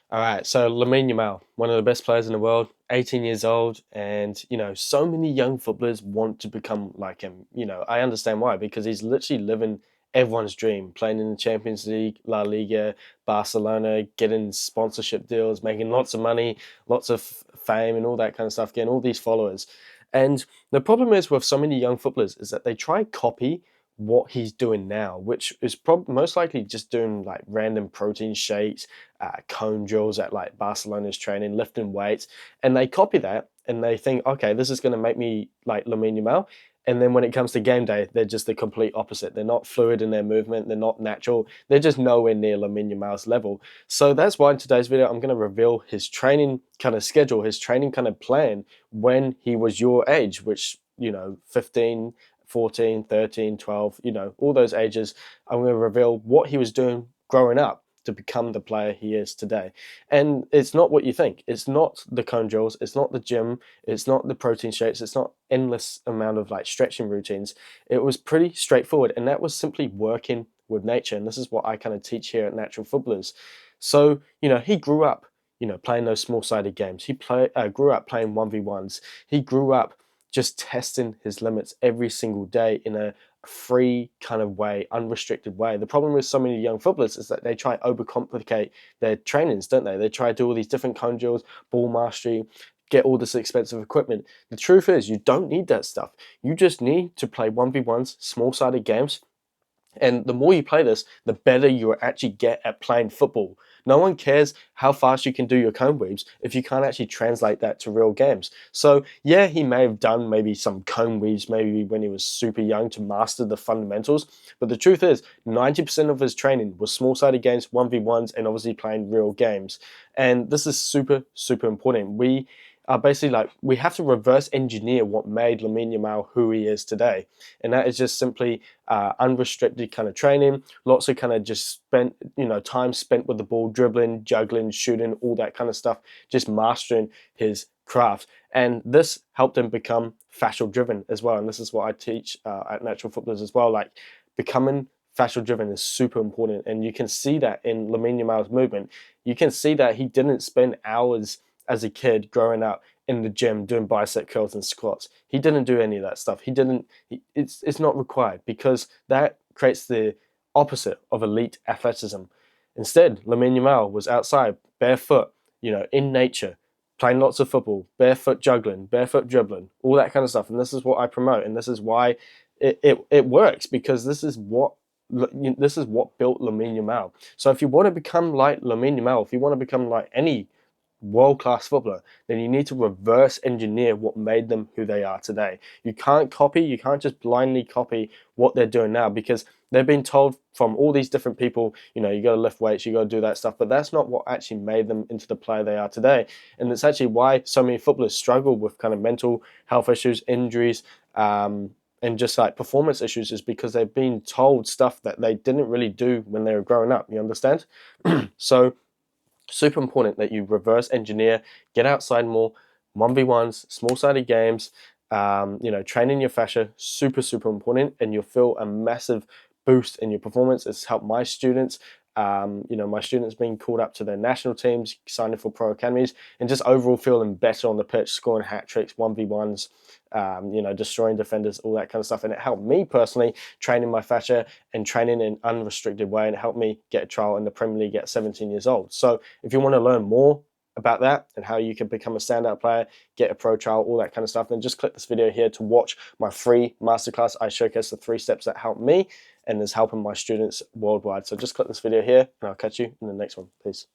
All right, so Lamine Yamal, one of the best players in the world, 18 years old, and so many young footballers want to become like him. I understand why, because he's literally living everyone's dream, playing in the Champions League, La Liga, Barcelona, getting sponsorship deals, making lots of money, lots of fame, and all that kind of stuff, getting all these followers. And the problem is with so many young footballers is that they try copy what he's doing now, which is most likely just doing like random protein shakes, cone drills at like Barcelona's training, lifting weights, and they copy that and they think, okay, this is going to make me like Lamine Yamal. And then when it comes to game day, they're just the complete opposite. They're not fluid in their movement. They're not natural. They're just nowhere near Lamine Yamal's level. So that's why in today's video, I'm going to reveal his training kind of schedule, his training kind of plan when he was your age, which, 15, 14, 13, 12, all those ages. I'm going to reveal what he was doing growing up to become the player he is today. And it's not what you think. It's not the cone drills. It's not the gym. It's not the protein shakes. It's not endless amount of like stretching routines. It was pretty straightforward. And that was simply working with nature. And this is what I kind of teach here at Natural Footballers. So, he grew up, playing those small-sided games. Grew up playing 1v1s. He grew up just testing his limits every single day in a free kind of way, unrestricted way. The problem with so many young footballers is that they try overcomplicate their trainings, don't they? They try to do all these different cone drills, ball mastery, get all this expensive equipment. The truth is, you don't need that stuff. You just need to play 1v1s, small-sided games, and the more you play this, the better you actually get at playing football. No one cares how fast you can do your cone weaves if you can't actually translate that to real games. So yeah, he may have done maybe some cone weaves maybe when he was super young to master the fundamentals. But the truth is, 90% of his training was small-sided games, 1v1s, and obviously playing real games. And this is super, super important. We are basically like, we have to reverse engineer what made Lamine Yamal who he is today. And that is just simply unrestricted kind of training, lots of kind of just time spent with the ball, dribbling, juggling, shooting, all that kind of stuff, just mastering his craft. And this helped him become fascial driven as well. And this is what I teach at Natural Footballers as well. Like, becoming fascial driven is super important. And you can see that in Lamine Yamal's movement. You can see that he didn't spend hours as a kid growing up in the gym doing bicep curls and squats. He didn't do any of that stuff. He didn't. It's not required, because that creates the opposite of elite athleticism. Instead, Lamine Yamal was outside, barefoot, in nature, playing lots of football, barefoot juggling, barefoot dribbling, all that kind of stuff. And this is what I promote, and this is why it works, because this is what built Lamine Yamal. So if you want to become like Lamine Yamal, if you want to become like any world-class footballer, then you need to reverse engineer what made them who they are today. You can't copy, you can't just blindly copy what they're doing now, because they've been told from all these different people, you got to lift weights, you got to do that stuff, but that's not what actually made them into the player they are today. And it's actually why so many footballers struggle with kind of mental health issues, injuries, and just like performance issues, is because they've been told stuff that they didn't really do when they were growing up. You understand? So super important that you reverse engineer, get outside more, 1v1s, small-sided games, training your fascia, super, super important, and you'll feel a massive boost in your performance. It's helped my students, my students being called up to their national teams, signing for pro academies, and just overall feeling better on the pitch, scoring hat tricks, 1v1s, destroying defenders, all that kind of stuff. And it helped me personally training my fascia and training in an unrestricted way, and it helped me get a trial in the Premier League at 17 years old. So if you want to learn more about that and how you can become a standout player, get a pro trial, all that kind of stuff, then just click this video here to watch my free masterclass. I showcase the 3 steps that help me and is helping my students worldwide. So just click this video here, and I'll catch you in the next one. Peace.